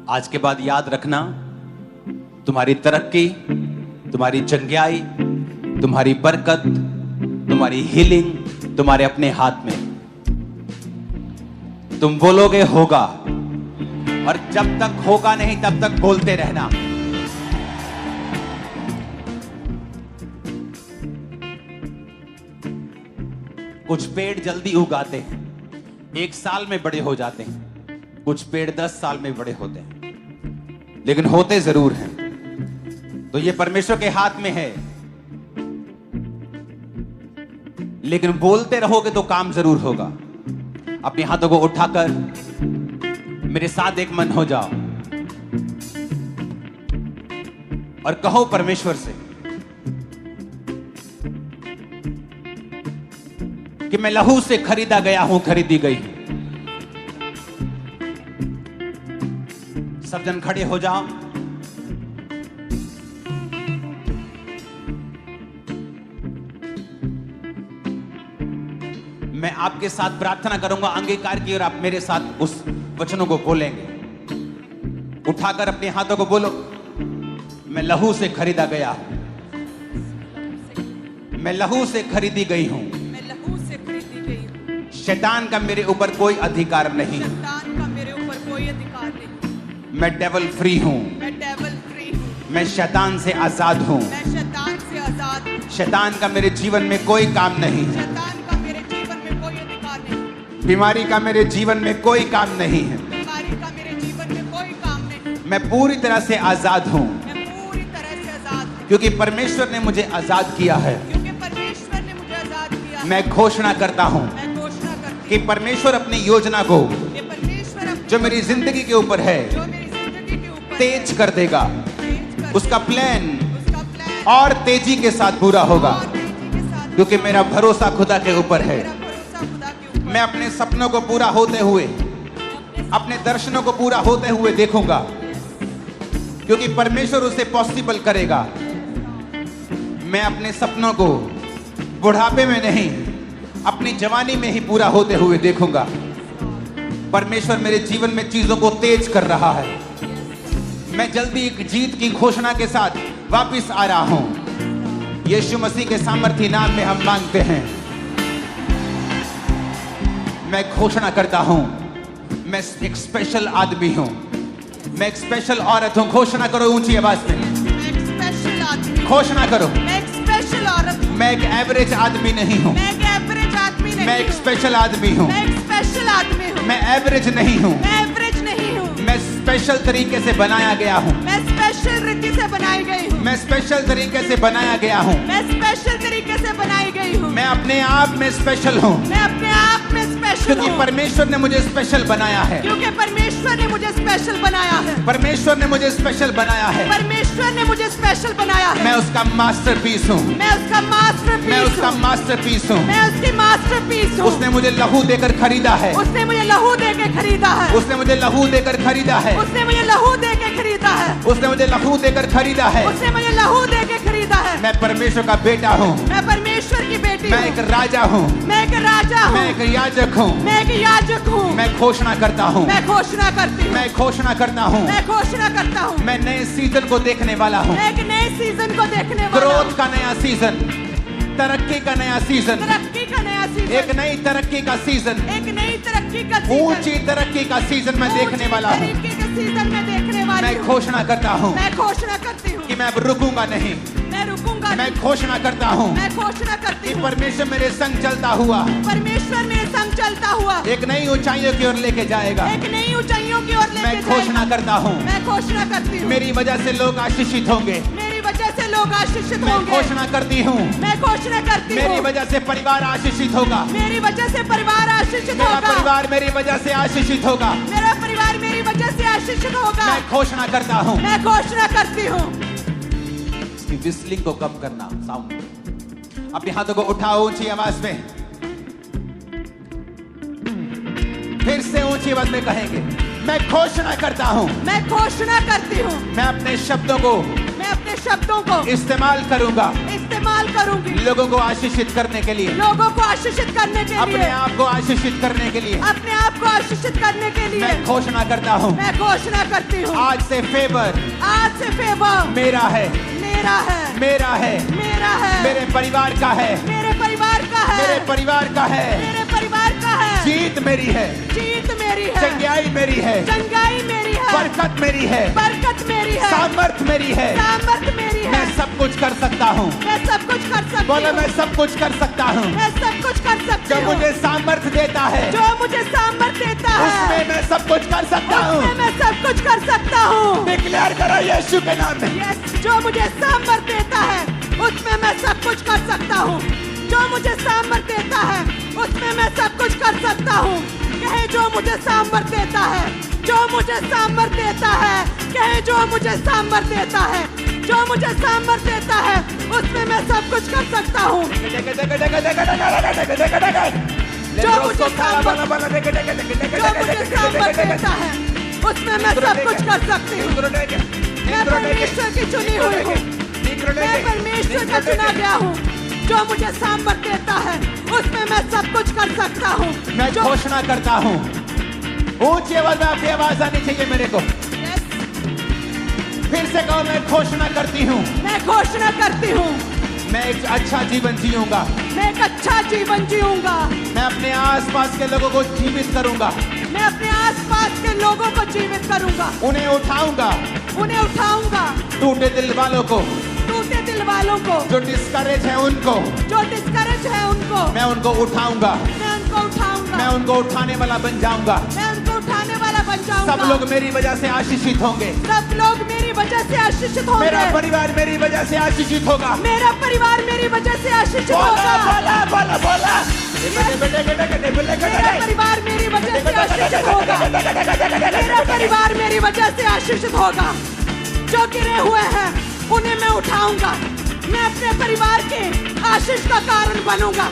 आज के बाद याद रखना, तुम्हारी तरक्की, तुम्हारी चंगियाई, तुम्हारी बरकत, तुम्हारी हीलिंग तुम्हारे अपने हाथ में। तुम बोलोगे होगा, और जब तक होगा नहीं तब तक बोलते रहना। कुछ पेड़ जल्दी उगाते हैं, 1 साल में बड़े हो जाते हैं। कुछ पेड़ 10 साल में बड़े होते हैं, लेकिन होते जरूर हैं। तो ये परमेश्वर के हाथ में है, लेकिन बोलते रहोगे तो काम जरूर होगा। अपने हाथों को उठाकर मेरे साथ एक मन हो जाओ और कहो परमेश्वर से कि मैं लहू से खरीदा गया हूं, खरीदी गई हूं। सब जन खड़े हो जाओ। मैं आपके साथ प्रार्थना करूंगा अंगीकार की, और आप मेरे साथ उस वचनों को बोलेंगे। उठाकर अपने हाथों को बोलो, मैं लहू से खरीदा गया हूं, मैं लहू से खरीदी गई हूं। शैतान का मेरे ऊपर कोई अधिकार नहीं, शैतान का मेरे ऊपर कोई अधिकार नहीं। मैं डेविल फ्री हूं, मैं डेविल फ्री हूं। मैं शैतान से आजाद हूं। मैं शैतान से आजाद हूं। शैतान का मेरे जीवन में कोई काम नहीं है। शैतान का मेरे जीवन में कोई अधिकार नहीं। बीमारी का मेरे जीवन में कोई काम नहीं है। बीमारी का मेरे जीवन में कोई काम नहीं। मैं पूरी तरह से आजाद हूं, मैं पूरी तरह से आजाद हूं, क्योंकि परमेश्वर ने मुझे आजाद किया है। क्योंकि परमेश्वर ने मुझे आजाद किया है। मैं घोषणा करता हूं मैं घोषणा करती कि परमेश्वर अपनी योजना को, हूं कि परमेश्वर अपनी जो मेरी जिंदगी के ऊपर है, जो मेरी जिंदगी के ऊपर तेज कर देगा। तेज कर उसका प्लान उसका प्लान और तेजी के साथ पूरा होगा, और तेजी के साथ, क्योंकि मेरा भरोसा खुदा के ऊपर है। मेरा भरोसा खुदा के ऊपर। मैं अपने सपनों को पूरा होते हुए, अपने दर्शनों को पूरा होते हुए देखूंगा, क्योंकि परमेश्वर उसे पॉसिबल करेगा। मैं अपने सपनों को बुढ़ापे में नहीं, अपनी जवानी में ही पूरा होते हुए देखूंगा। परमेश्वर मेरे जीवन में चीजों को तेज कर रहा है। मैं जल्दी एक जीत की घोषणा के साथ वापस आ रहा हूं। यीशु मसीह के सामर्थी नाम में हम मांगते हैं। मैं घोषणा करता हूं, मैं एक स्पेशल आदमी हूं, मैं एक स्पेशल औरत हूं। घोषणा करो ऊंची आवाज में, मैं एक स्पेशल आदमी हूं। घोषणा करो। मैं एक स्पेशल औरत हूं। मैं एक एवरेज आदमी नहीं हूं, मैं एक एवरेज आदमी नहीं मैं एक हूं। स्पेशल आदमी हूं। मैं एक स्पेशल आदमी हूं। मैं एवरेज नहीं हूं, मैं एवरेज नहीं हूं। मैं स्पेशल तरीके से बनाया गया हूं। मैं स्पेशल रीति से बनाई गई हूं। मैं स्पेशल तरीके से बनाया गया हूं। मैं स्पेशल तरीके से बनाई गई हूं। मैं अपने आप में स्पेशल हूं, मैं अपने आप में स्पेशल क्योंकि हूं। परमेश्वर ने मुझे स्पेशल बनाया है। क्योंकि परमेश्वर ने मुझे स्पेशल बनाया है। परमेश्वर ने मुझे स्पेशल बनाया है। परमेश्वर ने मुझे स्पेशल बनाया है। मैं उसका मास्टरपीस हूं। मैं उसका मास्टरपीस मैं उसका हूं। मास्टरपीस हूं। मैं उसकी मास्टरपीस हूं। उसने मुझे लहू देकर खरीदा है। उसने मुझे लहू दे के खरीदा है। उसने मुझे लहू देकर खरीदा है। उसने मुझे लहू दे के खरीदा है। उसने मुझे लहू देकर खरीदा है। उसने मुझे लहू दे के खरीदा है। मैं परमेश्वर का बेटा हूं। मैं परमेश्वर की बेटी मैं हूं। एक राजा हूं। मैं एक राजा हूं। मैं एक याजक हूं। मैं एक याजक हूं। मैं घोषणा करता हूं। मैं घोषणा करती हूं। मैं घोषणा करता हूं। मैं घोषणा करता हूं। मैं नए सीजन को देखने वाला हूं। मैं एक नए सीजन को देखने वाला हूं। ग्रोथ का नया सीजन, तरक्की का नया सीजन, तरक्की का नया सीजन। एक नई तरक्की का सीजन, एक नई तरक्की का सीजन। ऊंची तरक्की का सीजन मैं देखने वाला हूं। ऊंची तरक्की का सीजन मैं देखने वाली मैं हूं। घोषणा करता हूं मैं घोषणा करती हूं कि मैं अब रुकूंगा नहीं। मैं रुकूंगा मैं नहीं। घोषणा करता हूं मैं घोषणा करती कि हूं परमेश्वर मेरे संग चलता हुआ परमेश्वर मेरे संग चलता हुआ एक नई ऊंचाइयों की ओर लेके जाएगा। एक नई ऊंचाइयों की ओर लेके मैं घोषणा करता हूं मैं घोषणा करती हूँ मेरी वजह से लोग आशीषित होंगे। मेरी वजह से लोग आशीषित मैं होंगे। घोषणा करती हूं मैं घोषणा करती मेरी हूँ वजह से परिवार आशीषित होगा। मेरी वजह से परिवार आशीषित मेरा होगा। परिवार मेरी वजह से आशीषित होगा। मेरा परिवार मेरी वजह से आशीषित होगा। मैं घोषणा करता हूं। मैं घोषणा करती हूँ। इसकी विस्लिंग को कम करना, साउंड। अपने हाथों को उठाओ ऊंची आवाज में, फिर से ऊंची आवाज में कहेंगे, मैं घोषणा करता हूं। मैं घोषणा करती हूँ। मैं अपने शब्दों को मैं अपने शब्दों को इस्तेमाल करूंगा इस्तेमाल करूंगी लोगों को आशीषित करने के लिए, लोगों को आशीषित करने के अपने लिए, आप को आशीषित करने के लिए। अपने आप को आशीषित करने के लिए मैं घोषणा करता हूँ मैं घोषणा करती हूँ आज से फेवर आज से फेवर मेरा है, मेरा है, मेरा है, मेरा है, मेरे परिवार का है, मेरे परिवार का है, मेरे परिवार का है। मेरे परिवार का है। जीत मेरी है, जीत मेरी है, चंगाई मेरी है, चंगाई मेरी है, बरकत मेरी है, बरकत मेरी है, सामर्थ मेरी है। सामर्थ मेरी है। मैं सब कुछ कर सकता हूँ। मैं सब कुछ कर सकती बोलो हूँ। मैं सब कुछ कर सकता हूँ। मैं सब कुछ कर सकती जो हूँ। मुझे सामर्थ देता है जो मुझे सामर्थ देता है उसमें मैं सब कुछ कर सकता उसमें हूँ। मैं सब कुछ कर सकता हूँ। डिक्लेयर करो यीशु के नाम में। यस, जो मुझे सामर्थ देता है उसमें मैं सब कुछ कर सकता हूँ। जो मुझे सामर्थ देता है उसमें मैं सब कुछ कर सकता हूँ। कहे जो मुझे सामर्थ देता है, जो मुझे सामर्थ देता है, कहे जो मुझे सामर्थ देता है, जो मुझे सामर्थ देता है उसमें मैं सब कुछ कर सकता हूँ। जो मुझे सामर्थ देता है उसमें मैं सब कुछ कर सकती हूँ। मैं परमेश्वर की चुनी हुई हूँ। मैं परमेश्वर का चुना गया हूँ। जो मुझे सामर्थ देता है उसमें मैं सब कुछ कर सकता हूँ। मैं घोषणा करता हूँ, ऊंची आवाज में आपकी आवाज आनी चाहिए मेरे को। Yes, फिर से कहो मैं घोषणा करती हूँ, मैं घोषणा करती हूँ मैं एक अच्छा जीवन जीऊंगा। मैं एक अच्छा जीवन जीऊंगा। मैं अपने आसपास के लोगों को जीवित करूंगा, मैं अपने आसपास के लोगों को जीवित करूंगा, उन्हें उठाऊंगा, उन्हें उठाऊंगा, टूटे दिल वालों को, टूटे दिल वालों को, जो डिस्करेज है उनको, जो डिस्करेज है उनको, मैं उनको उठाऊंगा, मैं उनको उठाऊंगा, मैं उनको उठाने वाला बन जाऊंगा। मैं उनको उठाने वाला बन जाऊंगा। सब लोग मेरी वजह से आशीषित होंगे। सब लोग मेरी वजह से आशीषित होंगे। मेरा परिवार मेरी वजह से आशीषित होगा। मेरा परिवार मेरी वजह से आशीषित बोला होगा। बोला बोला बोला। मेरा परिवार मेरी वजह से आशीषित होगा। मेरा परिवार मेरी वजह से आशीषित होगा। जो गिरे हुए हैं उन्हें मैं उठाऊंगा। मैं अपने परिवार के आशीष का कारण बनूंगा।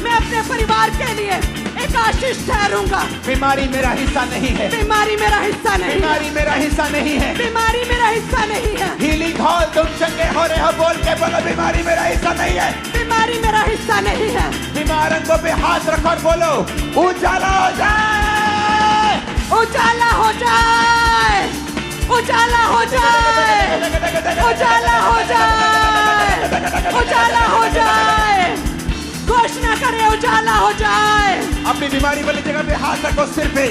मैं अपने परिवार के लिए एक आशीष ठहरूंगा। बीमारी मेरा हिस्सा नहीं है। बीमारी मेरा हिस्सा नहीं है। बीमारी मेरा हिस्सा नहीं है। बीमारी मेरा हिस्सा नहीं है। हीलिंग हॉल तुम चंगे हो रहे हो बोल के बोलो बीमारी मेरा हिस्सा नहीं है। बीमारी मेरा हिस्सा नहीं है। बीमार अंगों पे हाथ रखो और बोलो उजाला हो जाए, उजाला हो जाए, उजाला हो जाए, उजाला हो जाए, उजाला हो जाए। घोषणा करे उजाला हो जाए। अपनी बीमारी वाली जगह पे हाथ रखो, सिर पे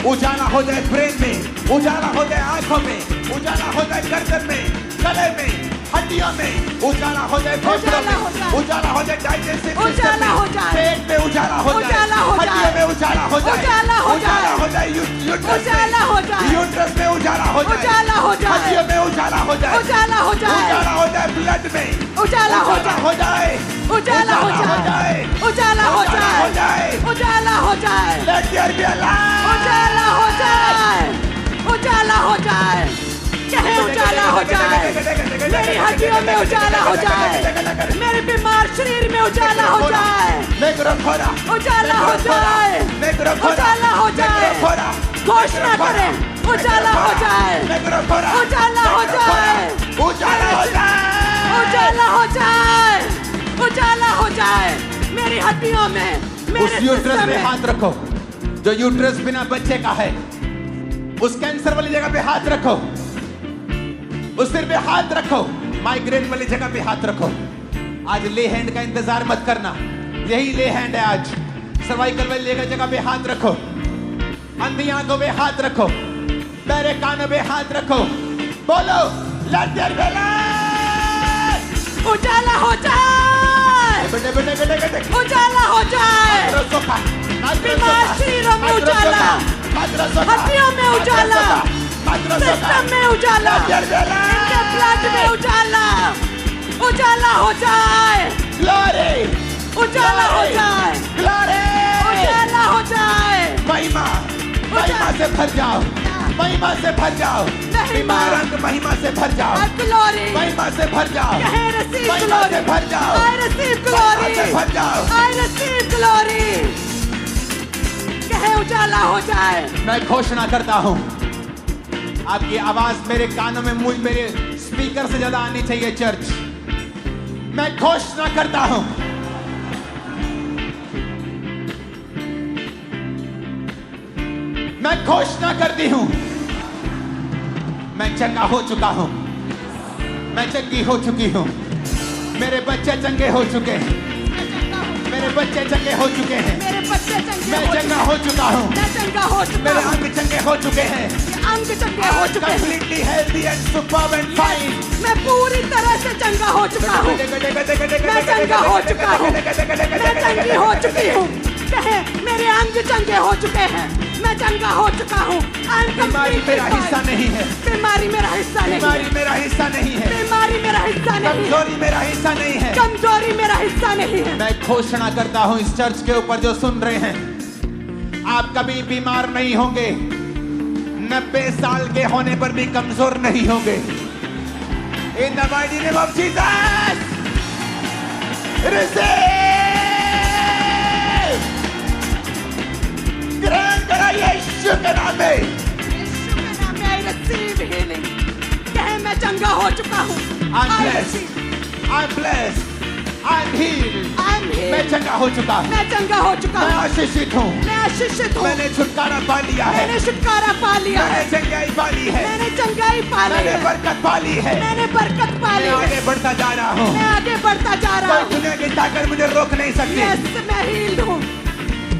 उजाला हो जाए, ब्रेन में उजाला हो जाए, आंखों में उजाला हो जाए, गर्दन में, गले में, हड्डियों में उजाला हो जाए, फेफड़ों में उजाला हो जाए, डाइजेस्टिव उजाला हो सिस्टम जाए। में पेट में उजाला हो जाए, उजाला हो जाए। हड्डियों में उजाला हो जाए, उजाला हो जाए। उजाला हो जाए, यूट्रस उजाला हो जाए। यूट्रस में उजाला हो जाए, उजाला हो जाए। हड्डियों में उजाला हो जाए, उजाला हो जाए। उजाला हो जाए, ब्लड में उजाला हो जाए। हो जाए, उजाला हो जाए। उजाला हो जाए। उजाला हो जाए। Let there be a light. उजाला हो जाए। उजाला हो जाए। कहे उजाला हो जाए। मेरी हड्डियों में उजाला हो जाए। मेरे बीमार शरीर में उजाला हो जाए। उजाला हो जाए। उजाला हो जाए। घोषणा करें उजाला हो जाए। उजाला हो जाए। उजाला हो जाए, उजाला हो जाए। उजाला हो जाए। मेरी हड्डियों में, उस मेरे यूट्रस सिस्टम पे में। हाथ रखो जो यूट्रस बिना बच्चे का है। उस कैंसर वाली जगह पे हाथ रखो, उस सिर पे हाथ रखो, माइग्रेन वाली जगह पे हाथ रखो। आज ले हैंड का इंतजार मत करना, यही ले हैंड है आज। सर्वाइकल वाली जगह पे हाथ रखो, अंधी आंखों पे हाथ रखो, बहरे कानों पे हाथ रखो, बोलो लेट देयर बी लाइट। उजाला हो जाए। बेटे बेटे बेटे बेटे उजाला हो जाए। बीमार शरीरों में उजाला, हड्डियों में उजाला, सिस्टम में उजाला, इनके ब्लड में उजाला। उजाला हो जाए। उजाला हो जाए। उजाला हो जाए। महिमा महिमा से भर जाओ, महिमा से भर जाओ, बीमार अंग महिमा से भर जाओ, ग्लोरी, महिमा से भर जाओ, कहे receive महिमा से glory. भर जाओ, I receive महिमा glory. से भर जाओ। I receive glory. कहे उजाला हो जाए। मैं घोषणा करता हूँ, आपकी आवाज मेरे कानों में, मेरे स्पीकर से ज्यादा आनी चाहिए चर्च। मैं घोषणा करता हूं, मैं घोषणा करती हूं, मैं चंगा हो चुका हूं, मैं चंगी हो चुकी हूं, मेरे बच्चे चंगे हो चुके हैं, मेरे बच्चे चंगे हो चुके हैं, मेरे बच्चे चंगे मैं चंगा हो चुका हूं, मैं चंगा हो चुका मेरे हूं, अंग चंगे हो चुके हैं, अंग चंगे हो चुके हैं, completely healthy and superb and fine. मैं पूरी तरह से चंगा हो चुका हूं, मैं चंगा हो चुका हूं, मैं चंगी हो चुकी हूं। कहे मेरे अंग चंगे हो चुके हैं, मैं चंगा हो चुका हूं। बीमारी मेरा हिस्सा नहीं है, बीमारी मेरा हिस्सा नहीं है, बीमारी मेरा हिस्सा नहीं है, बीमारी मेरा हिस्सा नहीं है, कमजोरी मेरा हिस्सा नहीं है, कमजोरी मेरा हिस्सा नहीं है। मैं घोषणा करता हूं इस चर्च के ऊपर जो सुन रहे हैं, आप कभी बीमार नहीं होंगे, 90 साल के होने पर भी कमजोर नहीं होंगे। In the mighty name of Jesus receive, ग्रहण करा यीशु के नाम में। यीशु के नाम में I receive healing। कहे मैं चंगा हो चुका हूं। I'm blessed, I'm blessed, I'm healed। मैं चंगा हो चुका हूं, मैं चंगा हो चुका मैं हूं, आशीषित हूं, मैं आशीषित हूं, मैंने छुटकारा पा लिया है, मैंने छुटकारा पा लिया है, मैंने चंगाई पा ली है, मैंने चंगाई पा ली मैंने है, बरकत पा ली है, मैंने बरकत पा ली मैं है, आगे बढ़ता जा रहा हूं, मैं आगे बढ़ता जा रहा कोई हूं। दुनिया की ताकत मुझे रोक नहीं सकती। यस मैं हील्ड हूं,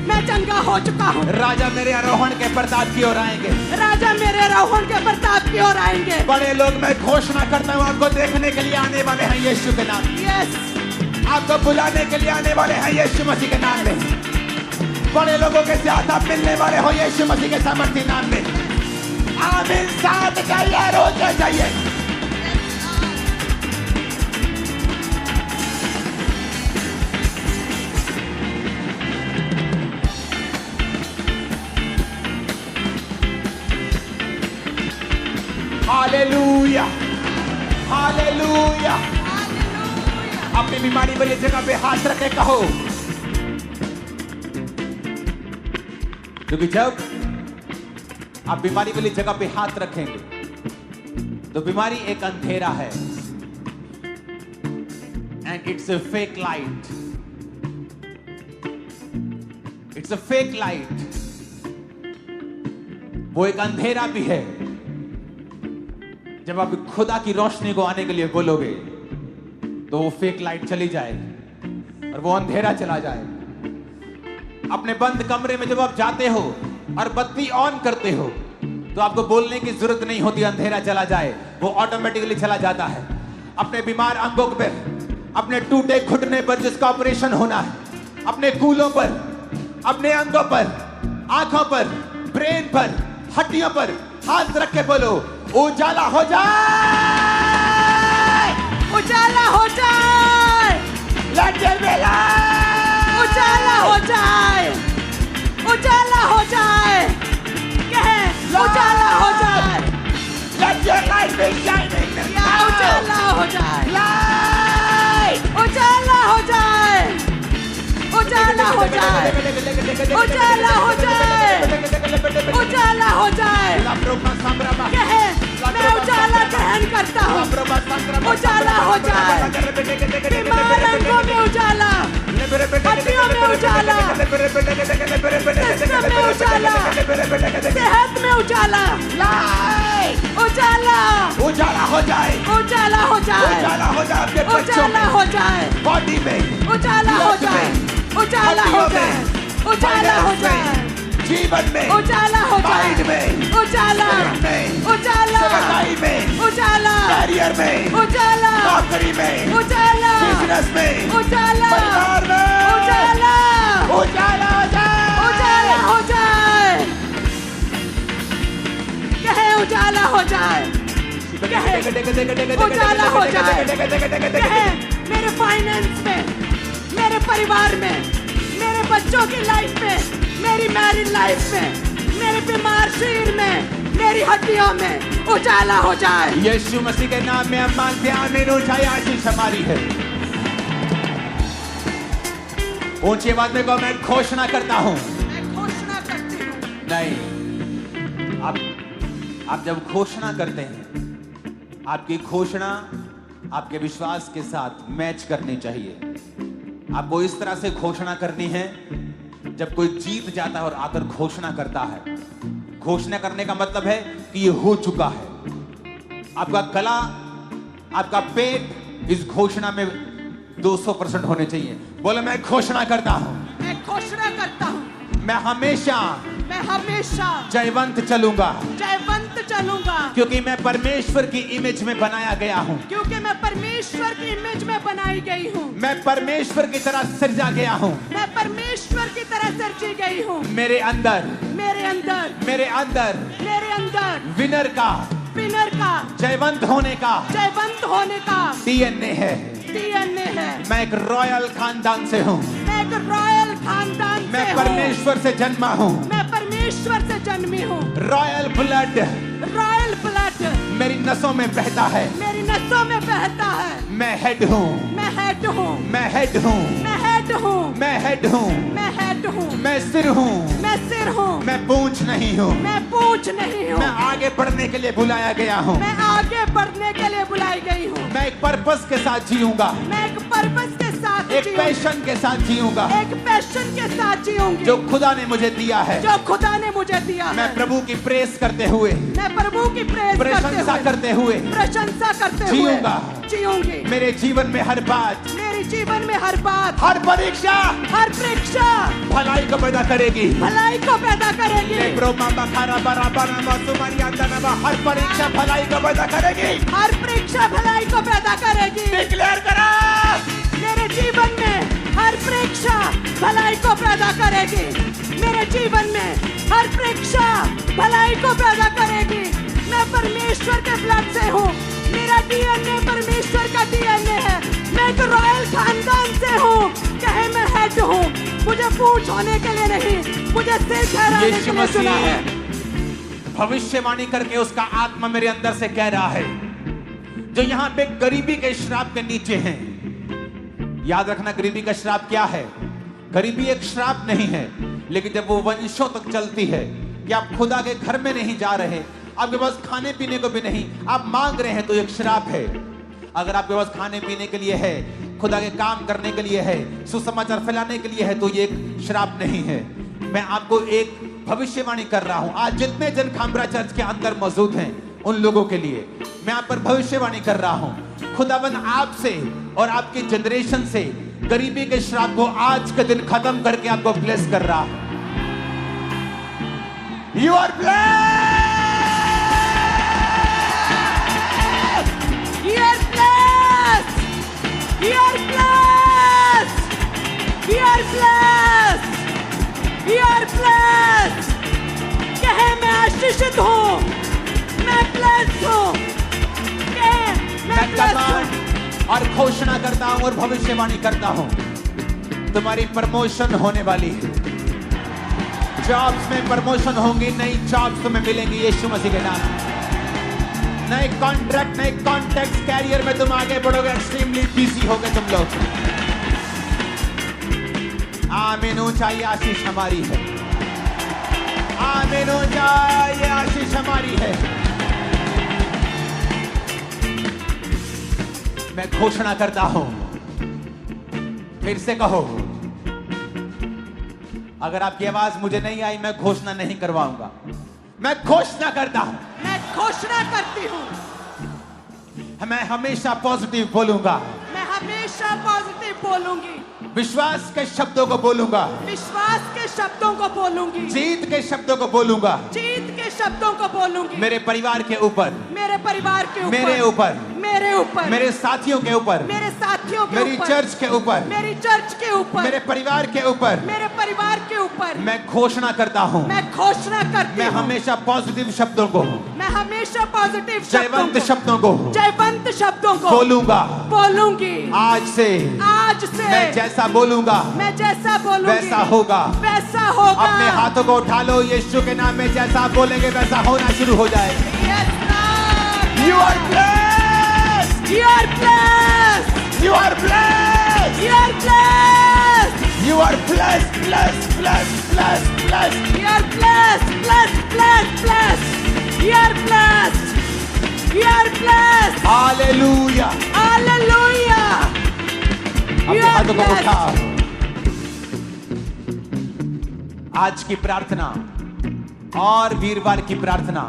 मैं चंगा हो चुका हूं। राजा मेरे आरोहण के प्रताप की ओर आएंगे, राजा मेरे आरोहण के प्रताप की ओर आएंगे। बड़े लोग मैं घोषणा करता हूं आपको देखने के लिए आने वाले हैं यीशु के नाम में, यस आपको बुलाने के लिए आने वाले हैं यीशु मसीह के नाम में, बड़े लोगों के साथ आप मिलने वाले हो यीशु मसीह के सामर्थ्य नाम में। आमीन। साथ तैयार हो जाइए। Hallelujah, hallelujah. अपनी बीमारी वाली जगह पे हाथ रखे कहो, क्योंकि जब आप बीमारी वाली जगह पे हाथ रखेंगे तो बीमारी एक अंधेरा है, and it's a fake light, it's a fake light. वो एक अंधेरा भी है। जब आप खुदा की रोशनी को आने के लिए बोलोगे तो वो फेक लाइट चली जाएगी और वो अंधेरा चला जाएगा। अपने बंद कमरे में जब आप जाते हो और बत्ती ऑन करते हो तो आपको बोलने की जरूरत नहीं होती, अंधेरा चला जाए, वो ऑटोमेटिकली चला जाता है। अपने बीमार अंगों पर, अपने टूटे घुटने पर जिसका ऑपरेशन होना है, अपने कूलों पर, अपने अंगों पर, आंखों पर, ब्रेन पर, हड्डियों पर हाथ रख के बोलो उजाला हो जाए, उजाला हो जाए, उजाला हो जाए, उजाला हो जाए, कहे उजाला हो जाए, Let your light be shining या उजाला हो जाए, light। उजाला हो जाए, उजाला हो जाए, उजाला हो जाए, उजाला हो जाए, कहे मैं उजाला ग्रहण करता हूँ, उजाला हो जाए, बीमार अंगों में उजाला, हड्डियों में उजाला, सिस्टम में उजाला, सेहत में उजाला, उजाला, उजाला हो जाए, उजाला हो जाए, उजाला हो जाए आपके बच्चों उजाला में, हो जाए, बॉडी में, उजाला हो जाए, उजाला हो जाए, उजाला हो जाए, जीवन में, उजाला हो जाए, माइंड में, उजाला, में, उजाला, सेवकाई में, उजाला, कैरियर में, उजाला, नौकरी में, उजाला, बिजनेस में, उजाला, परिवार में, उजाला, उजाला हो जाए, उजाला हो जाए, कहे उजाला हो जाए, कहे उजाला हो जाए, कहे मेरे फाइनेंस में, मेरे परिवार में, मेरे बच्चों की लाइफ में, मेरी मैरिड लाइफ में, मेरे बीमार शरीर में, मेरी हड्डियों में उजाला हो जाए। यीशु मसीह के नाम में हम मानते हैं, आमीन। ऊंचाई आशीष हमारी है। ऊंची आवाज में कहो, मैं घोषणा करता हूं। मैं घोषणा करती हूँ। नहीं, आप जब घोषणा करते हैं आपकी घोषणा आपके विश्वास के साथ मैच करनी चाहिए। आपको इस तरह से घोषणा करनी है जब कोई जीत जाता है और आकर घोषणा करता है। घोषणा करने का मतलब है कि ये हो चुका है। आपका गला, आपका पेट इस घोषणा में 200% होने चाहिए। बोले मैं घोषणा करता हूं, मैं घोषणा करता हूँ, मैं हमेशा जयवंत चलूंगा, चलूंगा, क्योंकि मैं परमेश्वर की इमेज में बनाया गया हूं। क्योंकि मैं परमेश्वर की इमेज में बनाई गई हूँ। मैं परमेश्वर की तरह सृजा गया हूं। मैं परमेश्वर की तरह सृजी गई हूँ। मेरे अंदर विनर का, जयवंत होने का डीएनए है। मैं एक रॉयल खानदान से हूँ। मैं परमेश्वर से जन्मा हूँ। रॉयल ब्लड मेरी नसों में बहता है। मैं हेड हूँ। मैं सिर हूँ। मैं पूंछ नहीं हूँ। मैं आगे बढ़ने के लिए बुलाया गया हूँ। बुलाई गई हूँ। मैं एक पर्पस के साथ जीऊंगा। एक पैशन के साथ जीऊंगी जो खुदा ने मुझे दिया है। मैं प्रभु की प्रेस करते हुए, प्रशंसा करते हुए जीऊंगी। मेरे जीवन में हर बात, हर परीक्षा भलाई को पैदा करेगी। हर परीक्षा भलाई को पैदा करेगी। डिक्लेयर करा, मेरे जीवन में हर परीक्षा भलाई को पैदा करेगी। मेरे जीवन में हर परीक्षा भलाई को पैदा करेगी। मैं परमेश्वर के ब्लड से हूँ। मेरा डीएनए परमेश्वर का डीएनए है। मैं एक रॉयल खानदान से हूँ। चाहे मैं हेड हूँ, मुझे पूंछ होने के लिए नहीं, मुझे सिर ठहराने के लिए चुना है। भविष्यवाणी करके उसका आत्मा मेरे अंदर से कह रहा है, जो यहाँ पे गरीबी के श्राप के नीचे हैं। याद रखना, गरीबी का श्राप क्या है? गरीबी एक श्राप नहीं है, लेकिन जब वो वंशों तक चलती है कि आप खुदा के घर में नहीं जा रहे, आपके पास खाने पीने को भी नहीं, आप मांग रहे हैं, तो एक श्राप है। अगर आपके पास खाने पीने के लिए है, खुदा के काम करने के लिए है, सुसमाचार फैलाने के लिए है, तो ये एक श्राप नहीं है। मैं आपको एक भविष्यवाणी कर रहा हूं। आज जितने जन खामरा चर्च के अंदर मौजूद हैं, उन लोगों के लिए मैं आप पर भविष्यवाणी कर रहा हूं। खुदाबंद आपसे और आपकी जनरेशन से गरीबी के श्राप को आज के दिन खत्म करके आपको ब्लेस कर रहा हूं। You are blessed, You are blessed. You are blessed. You are blessed. You are blessed. कहे मैं आशीषित हूँ, मैं blessed हूँ। कहे मैं blessed हूँ। और घोषणा करता हूँ और भविष्यवाणी करता हूँ, तुम्हारी प्रमोशन होने वाली है। जॉब्स में प्रमोशन होंगी, नई जॉब्स तुम्हें मिलेंगी यीशु मसीह के नाम। नए कॉन्ट्रैक्ट, नए कॉन्टैक्ट्स, कैरियर में तुम आगे बढ़ोगे। एक्सट्रीमली बिजी होगे तुम लोग। आमीन। ऊंचाई आशीष हमारी है। आमीन। ऊंचाई आशीष हमारी है। मैं घोषणा करता हूं, फिर से कहो। अगर आपकी आवाज मुझे नहीं आई, मैं घोषणा नहीं करवाऊंगा। मैं घोषणा करता हूं, मैं घोषणा करती हूँ। मैं हमेशा पॉजिटिव बोलूंगा। मैं हमेशा पॉजिटिव बोलूंगी। विश्वास के शब्दों को बोलूंगा। विश्वास के शब्दों को बोलूंगी। जीत के शब्दों को बोलूंगा। जीत के शब्दों को बोलूंगी। मेरे परिवार के ऊपर, मेरे परिवार के ऊपर, मेरे ऊपर, मेरे ऊपर, मेरे साथियों के ऊपर, मेरे साथियों के मेरी ऊपर, चर्च के ऊपर, मेरी चर्च के ऊपर, मेरे परिवार के ऊपर, मेरे परिवार के ऊपर मैं घोषणा करता हूं। मैं घोषणा करती मैं हूं। हमेशा पॉजिटिव शब्दों को, मैं हमेशा पॉजिटिव जयवंत शब्दों को, जयवंत शब्दों को बोलूंगा। आज से मैं जैसा बोलूंगा, मैं जैसा बोलूंगी, वैसा होगा। वैसा होगा। अपने हाथों को उठा लो, यीशु के नाम में जैसा आप बोलेंगे वैसा होना शुरू हो जाएगा। Yes, Lord. You are blessed. You are blessed. You are blessed. You are blessed. You are blessed, blessed, blessed, blessed, blessed. You are blessed, blessed, blessed, blessed. You are blessed. You are blessed. Hallelujah. Hallelujah. अपने हाथों को उठा। आज की प्रार्थना और वीरवार की प्रार्थना,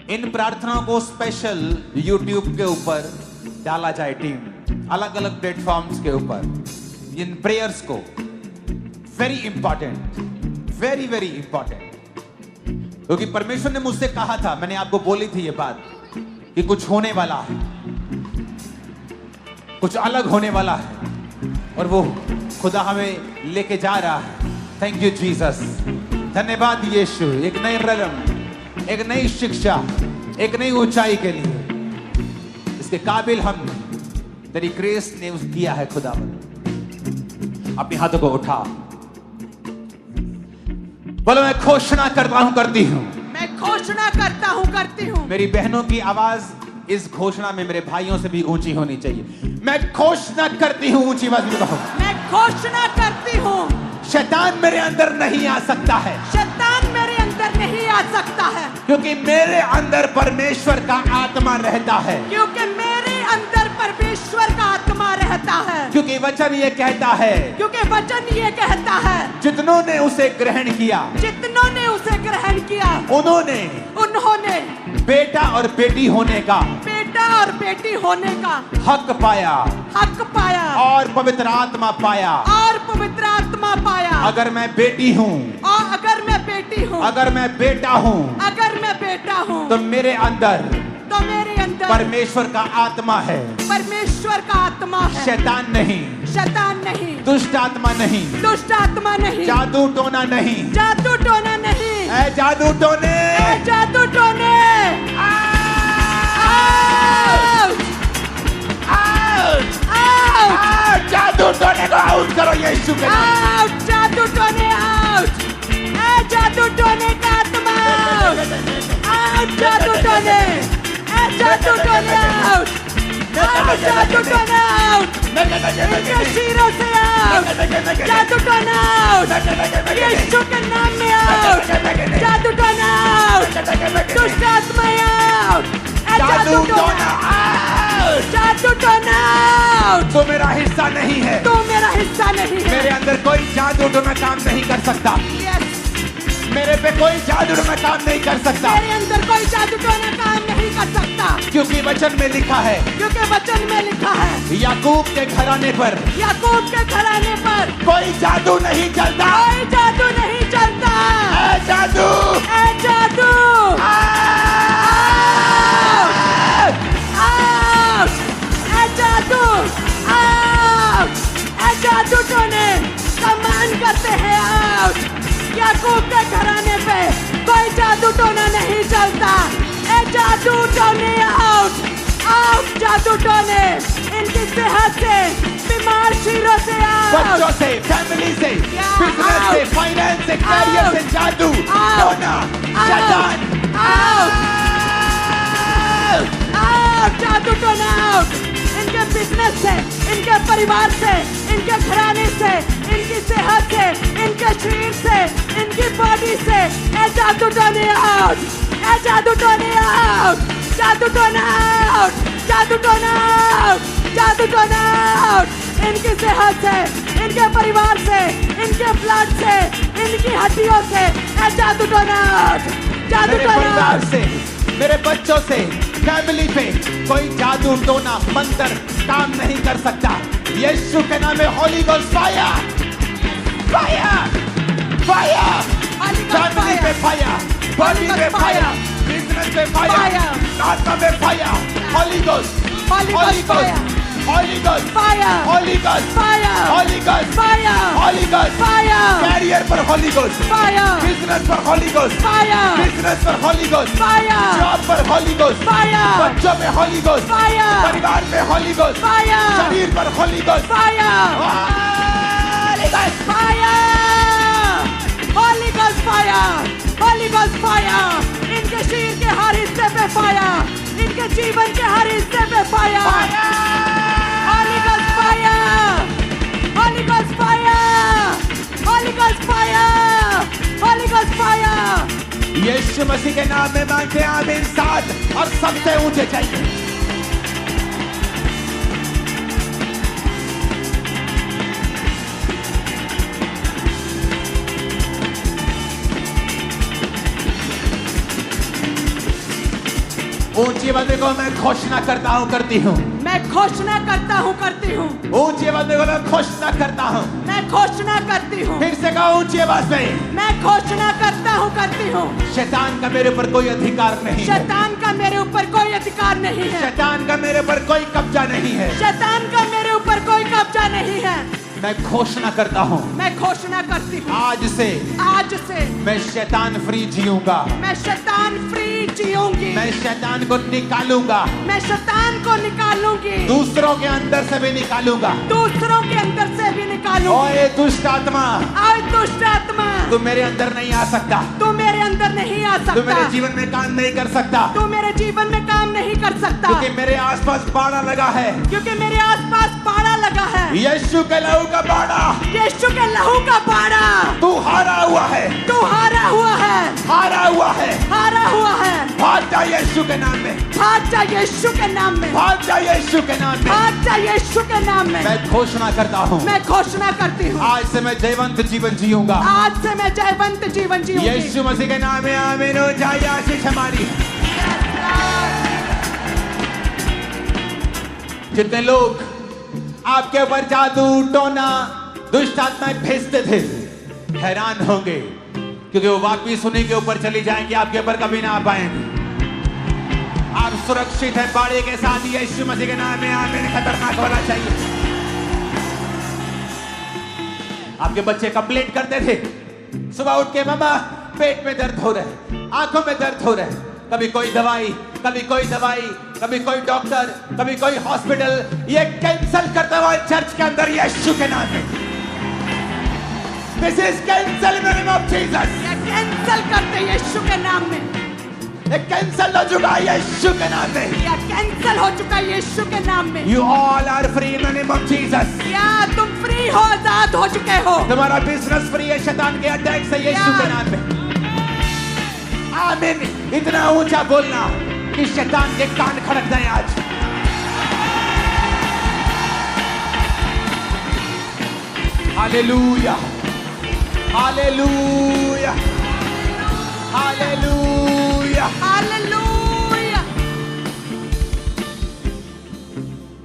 इन प्रार्थनाओं को स्पेशल YouTube के ऊपर डाला जाए। टीम अलग अलग प्लेटफॉर्म्स के ऊपर इन प्रेयर्स को, very important, very very important. क्योंकि परमेश्वर ने मुझसे कहा था, मैंने आपको बोली थी ये बात कि कुछ होने वाला है, कुछ अलग होने वाला है, और वो खुदा हमें लेके जा रहा है। थैंक यू जीसस, धन्यवाद यीशु। एक नए रलम, एक नई शिक्षा, एक नई ऊंचाई के लिए इसके काबिल हम तेरी ग्रेस ने किया है खुदा। अपने हाथों को उठा, बोलो मैं घोषणा करता हूं, करती हूं। मैं घोषणा करता हूं, करती हूं। मेरी बहनों की आवाज इस घोषणा में मेरे भाइयों से भी ऊंची होनी चाहिए। मैं घोषणा करती हूं, ऊंची आवाज में कहो। मैं घोषणा करती हूं, शैतान मेरे अंदर नहीं आ सकता है, शैतान मेरे अंदर नहीं आ सकता है, क्योंकि मेरे अंदर परमेश्वर का आत्मा रहता है। क्योंकि मेरे अंदर परमेश्वर का आत्मा रहता है। क्योंकि वचन ये कहता है, क्योंकि वचन ये कहता है, जितनों ने उसे ग्रहण किया, जितनों ने उसे ग्रहण किया, उन्होंने बेटा और बेटी होने का, बेटा और बेटी होने का हक पाया, हक पाया, और पवित्र आत्मा पाया। और पवित्र आत्मा पाया। अगर मैं बेटी हूँ, और अगर मैं बेटी हूँ, अगर मैं बेटा हूँ, अगर मैं बेटा हूँ, तो मेरे अंदर परमेश्वर का आत्मा है, परमेश्वर का आत्मा है। शैतान नहीं, शैतान नहीं, दुष्ट आत्मा नहीं, दुष्ट आत्मा नहीं, जादू टोना नहीं, जादू टोना नहीं, ऐ जादू टोने, ऐ जादू टोने। जादू टोने को आउट करो यीशु के नाम। आउट, जादू टोने आउट, ऐ जादू टोने का आत्मा आउट, जादू टोने, ऐ जादू टोने आउट, जादू टोने आउट, इनके सिरों से आउट, जादू टोने आउट, यीशु के नाम में आउट, जादू टोने आउट, दुष्ट आत्मा आउट, जादू टोने आउट, जादू टोने आउट। तो मेरा हिस्सा नहीं है, तो मेरा हिस्सा नहीं है। मेरे अंदर कोई जादू टोना काम नहीं कर सकता, मेरे पे कोई जादू टोना काम नहीं कर सकता, मेरे अंदर कोई जादू टोना काम नहीं कर सकता, क्योंकि वचन में लिखा है, क्योंकि वचन में लिखा है, याकूब के घराने पर, याकूब के घराने पर कोई जादू नहीं चलता, कोई जादू नहीं चलता। ऐ जादू, ऐ जादू, ऐ जादू, ऐ जादू टोने कमान करते हैं आउट। याकूब के घराने पे कोई जादू टोना नहीं चलता। ए जादू टोने आउट, आउट जादू टोने, इनकी सेहत से, बीमार शीरों से आउट, बच्चों से, फैमिली से, बिजनेस से, फाइनेंस से, कैरियर से जादू टोना, शैतान आउट, जादू टोना आउट, इनके बिजनेस से, इनके परिवार से, इनके घराने से, इनकी सेहत से, इनके शरीर से, इनकी बॉडी से, ए जादू टोने आउट, ए जादू टोने आउट, जादू टोना आउट, जादू टोना आउट, जादू टोना आउट, इनकी सेहत से, इनके परिवार से, इनके ब्लड से, इनकी हड्डियों से, ए जादू टोना आउट, जादू मेरे टोना परिवार आउट। से, मेरे बच्चों से, फैमिली पे कोई जादू टोना मंत्र काम नहीं कर सकता। यीशु के नाम में holy ghost fire, fire, fire, family पे फायर, बॉडी पे फायर, बिजनेस पे फायर, आत्मा पे fire, holy ghost, holy ghost, holy ghost, fire, holy ghost, fire, holy ghost, fire, holy ghost, fire, career पर होली गोस्ट, फायर, बिजनेस पर holy ghost, fire, business पर holy ghost, fire, job पर holy ghost, fire, बच्चों में holy ghost, fire, परिवार में holy ghost, fire, शरीर पर holy ghost, fire, holy ghost, fire, holy ghost fire, holy ghost fire, इनके शरीर के हर हिस्से पे फायर, इनके जीवन के हर हिस्से पे fire, holy ghost fire, holy ghost fire, holy ghost fire, holy ghost fire. यीशु मसीह के नाम में मांगते हैं आमीन। साथ और सबसे ऊंचे चाहिए। ऊंची आवाज़ को मैं घोषणा करता हूँ, करती हूँ। मैं घोषणा करता हूँ, करती हूँ। ऊंची आवाज़ को मैं घोषणा करता हूँ। मैं घोषणा करती हूँ। फिर से कहो ऊंची आवाज़ में। मैं घोषणा करता हूँ, करती हूँ। शैतान का मेरे ऊपर कोई अधिकार नहीं है। शैतान का मेरे ऊपर कोई अधिकार नहीं है। शैतान का मेरे ऊपर कोई कब्जा नहीं है। शैतान का मेरे ऊपर कोई कब्जा नहीं है। मैं घोषणा करता हूँ, मैं घोषणा करती हूँ, आज से मैं शैतान फ्री जीऊंगा। मैं शैतान फ्री जीऊंगी। मैं शैतान को निकालूंगा। मैं शैतान को निकालूंगी। दूसरों के अंदर से भी निकालूंगा। दूसरों के अंदर से भी निकालूंगी। ओए दुष्ट आत्मा, ओए दुष्ट आत्मा, तू मेरे अंदर नहीं आ सकता। तू मेरे अंदर नहीं आ सकता। तू मेरे जीवन में काम नहीं कर सकता। तू मेरे जीवन में काम नहीं कर सकता। क्योंकि मेरे आसपास बाड़ा लगा है। क्योंकि मेरे आसपास बाड़ा लगा है। यीशु के लहू का बाड़ा। यीशु के लहू का बाड़ा। तू हारा हुआ है। तू हारा हुआ है। हारा हुआ है। हारा हुआ है। भाग जा यीशु के नाम में। भाग जा यीशु के नाम में। भाग जा यीशु के नाम में। भाग जा यीशु के नाम में। मैं घोषणा करता हूँ, मैं घोषणा करती हूँ, आज से मैं जयवंत जीवन जीऊंगा। आज से मैं जयवंत जीवन जीऊंगी। यीशु मसीह के नाम में आमीन हो जाए। आशीष हमारी। जितने लोग आपके ऊपर जादू टोना दुष्ट आत्माएं भेजते थे, हैरान होंगे, क्योंकि वो वापिस उन्हीं के ऊपर चली जाएंगे, आपके ऊपर कभी ना आ पाएंगे। आप सुरक्षित हैं बाड़े के साथ। यीशु मसीह के नाम में आमीन। खतरनाक होना चाहिए। आपके बच्चे कंप्लेंट करते थे सुबह उठ के, मामा पेट में दर्द हो रहा है, आंखों में दर्द हो रहा है। कभी कोई दवाई, कभी कोई दवाई, कभी कोई डॉक्टर, कभी कोई हॉस्पिटल। ये कैंसल करता हुआ चर्च के अंदर यीशु के नाम में। This is cancel in the name of Jesus. ये कैंसल करते यीशु के नाम में। ये कैंसल हो चुका है यीशु के नाम में। या कैंसल हो चुका है यीशु के नाम में। You all are free in the name of Jesus. या तुम फ्री हो, आजाद हो चुके हो। तुम्हारा बिजनेस फ्री है शैतान के अटैक से यीशु के नाम में। आमीन। इतना ऊंचा बोलना कि शैतान के कान खड़क जाए आज। Hallelujah, hallelujah, hallelujah, hallelujah.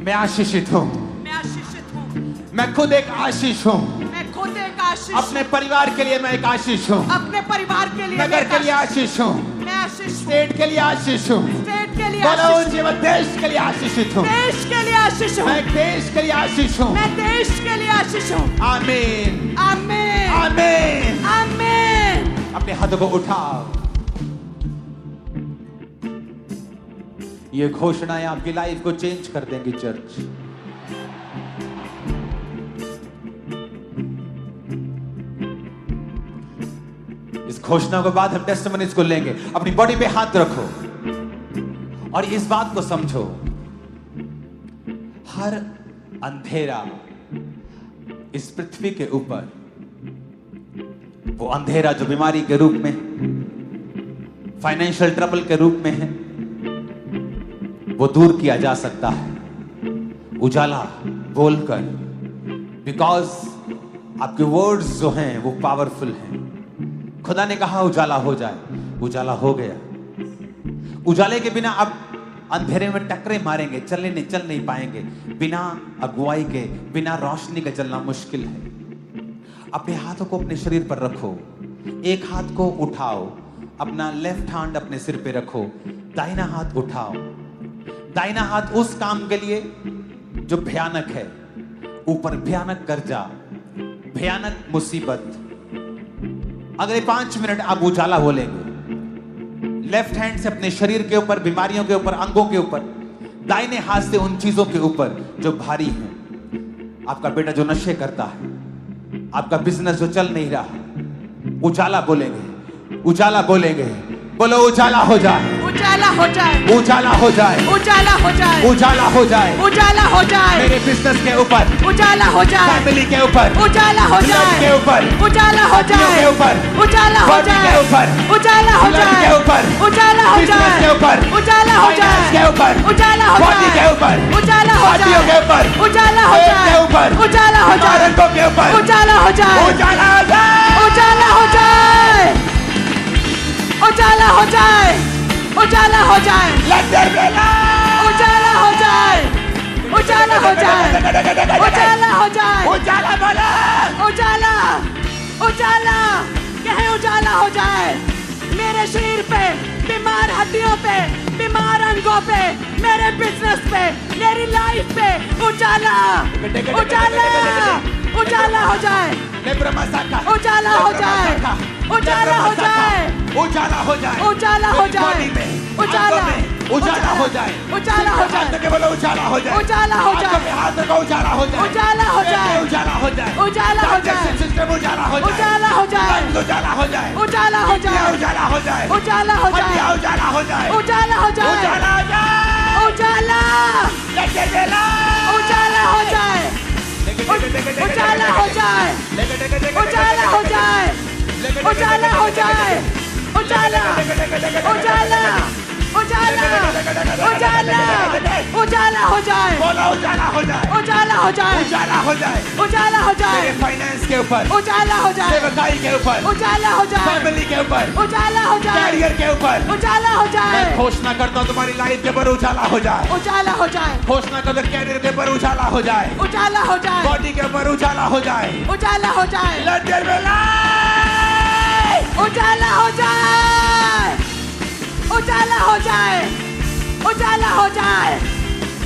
मैं आशीषित हूँ। मैं आशीषित हूँ। मैं खुद एक आशीष हूँ। मैं खुद एक आशीष। अपने परिवार के लिए मैं एक आशीष हूँ। अपने परिवार के लिए नगर के लिए आशीष हूँ। मैं आशीष हूँ। स्टेट के लिए आशीष हूँ। स्टेट के लिए बोलो आशीष हूँ। जीवन देश के लिए आशीषित हूँ। देश के लिए आशीष हूँ। मैं देश के लिए आशीष हूँ। मैं देश के लिए आशीष हूँ। आमीन, आमीन, आमीन, आमीन। अपने हाथों को उठाओ। ये घोषणाएं आपकी लाइफ को चेंज कर देंगी चर्च। इस घोषणा के बाद हम टेस्टिमनीज को लेंगे। अपनी बॉडी पे हाथ रखो और इस बात को समझो, हर अंधेरा इस पृथ्वी के ऊपर, वो अंधेरा जो बीमारी के रूप में, फाइनेंशियल ट्रबल के रूप में है, वो दूर किया जा सकता है उजाला बोलकर। बिकॉज आपके वर्ड्स जो हैं वो पावरफुल हैं। खुदा ने कहा उजाला हो जाए, उजाला हो गया। उजाले के बिना आप अंधेरे में टकरे मारेंगे, चल नहीं पाएंगे। बिना अगुवाई के, बिना रोशनी के चलना मुश्किल है। अपने हाथों को अपने शरीर पर रखो, एक हाथ को उठाओ, अपना लेफ्ट हैंड अपने सिर पे रखो, दाहिना हाथ उठाओ। दाहिना हाथ उस काम के लिए जो भयानक है, ऊपर भयानक कर्जा, भयानक मुसीबत। अगले 5 मिनट आप उजाला बोलेंगे। लेफ्ट हैंड से अपने शरीर के ऊपर, बीमारियों के ऊपर, अंगों के ऊपर, दाहिने हाथ से उन चीजों के ऊपर जो भारी हैं। आपका बेटा जो नशे करता है, आपका बिजनेस जो चल नहीं रहा, उजाला बोलेंगे, उजाला बोलेंगे। बोलो उजाला हो जाए, उजाला हो जाए, उजाला हो जाए, उजाला हो जाए, उजाला हो जाए, उजाला हो जाए। मेरे बिजनेस के ऊपर उजाला हो जाए, फैमिली के ऊपर उजाला हो जाए, के ऊपर उजाला हो जाए, के ऊपर उजाला हो बॉडी जाए, के ऊपर उजाला हो जाए, के ऊपर उजाला हो बिजनेस जाए, के ऊपर उजाला हो फाइनेंस जाए, के ऊपर उजाला हो बॉडी के जाए, ऊपर उजाला हो पार्टियों के जाए, ऊपर उजाला हो पेट जाए, के ऊपर उजाला हो जाए, रंगों के ऊपर उजाला हो जाए, उजाला हो जाए, उजाला हो जाए, उजाला हो जाए, उजाला हो जाए। Let there शरीर पे, बीमार हड्डियों पे, बीमार अंगों पे, मेरे बिजनेस पे, मेरी लाइफ पे उजाला उजाला उजाला हो जाए, उजाला हो जाए, उजाला हो जाए, उजाला हो जाए, उजाला हो जाए, उजाला उजाला हो जाए, उजाला हो जाए, के बोलो उजाला हो जाए, उजाला हो जाए, हाथ को उजाला हो जाए, उजाला हो जाए, उजाला हो जाए, उजाला हो जाए, सिस्टम उजाला हो जाए, उजाला हो जाए, उजाला हो जाए, उजाला हो जाए, उजाला हो जाए, उजाला हो जाए, उजाला हो जाए, उजाला हो जाए, उजाला हो जाए, उजाला लेके चला, उजाला हो जाए, उजाला हो जाए, उजाला हो जाए, उजाला हो जाए, उजाला उजाला उजाला उजाला उजाला हो जाए, बोलो उजाला हो जाए, उजाला हो जाए, उजाला हो जाए, उजाला हो जाए, मेरे फाइनेंस के ऊपर, उजाला हो जाए, सेवकाई के ऊपर, उजाला हो जाए, फैमिली के ऊपर, उजाला हो जाए, कैरियर के ऊपर, उजाला हो जाए, मैं घोषणा करता हूँ तुम्हारी लाइफ के ऊपर उजाला हो जाए, उजाला हो जाए, घोषणा करता हूँ कैरियर के ऊपर उजाला हो जाए, उजाला हो जाए, बॉडी के ऊपर उजाला हो जाए, उजाला हो जाए, Let there be light! उजाला हो जाए, उजाला हो जाए, उजाला हो जाए,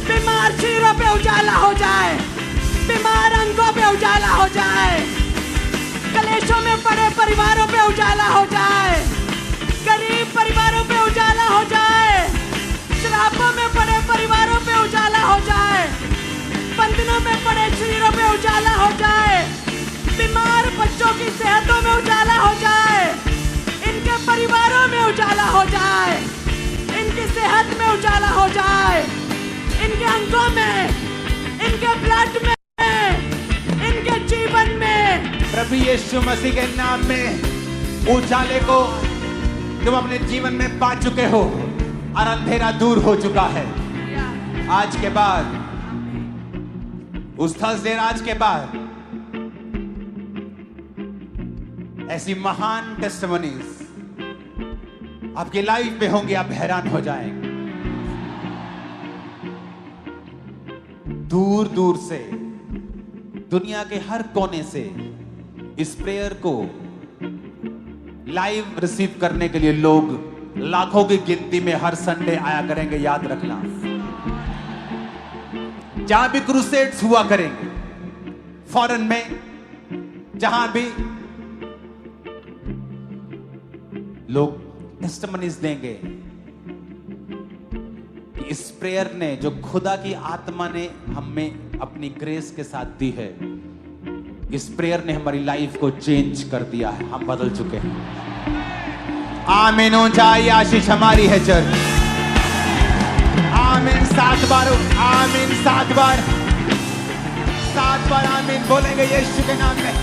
बीमार शरीरों पे उजाला हो जाए, बीमार अंगों पे उजाला हो जाए, कलेशों में पड़े परिवारों पे उजाला हो जाए, गरीब परिवारों पे उजाला हो जाए, शराबों में पड़े परिवारों पे उजाला हो जाए, बंधनों में पड़े शरीरों पे उजाला हो जाए, बीमार बच्चों की सेहतों में उजाला हो जाए, इनके परिवारों में उजाला हो जाए, इनकी सेहत में उजाला हो जाए, इनके अंगों में, इनके ब्लड में, इनके जीवन में, प्रभु यीशु मसीह के नाम में उजाले को तुम अपने जीवन में पा चुके हो और अंधेरा दूर हो चुका है। आज के बाद, उस थर्सडे आज के बाद ऐसी महान टेस्टिमनीज आपकी लाइफ में होंगी, आप हैरान हो जाएंगे। दूर दूर से, दुनिया के हर कोने से इस प्रेयर को लाइव रिसीव करने के लिए लोग लाखों की गिनती में हर संडे आया करेंगे। याद रखना, जहां भी क्रूसेड्स हुआ करेंगे, फॉरेन में जहां भी लोग टेस्टिमनीज देंगे कि इस प्रेयर ने, जो खुदा की आत्मा ने हमें अपनी ग्रेस के साथ दी है, इस प्रेयर ने हमारी लाइफ को चेंज कर दिया है, हम बदल चुके हैं। आमीन। ऊंचाई आशीष हमारी है चर्च। आमीन। 7 बार आमीन, 7 बार आमीन बोलेंगे यीशु के नाम में।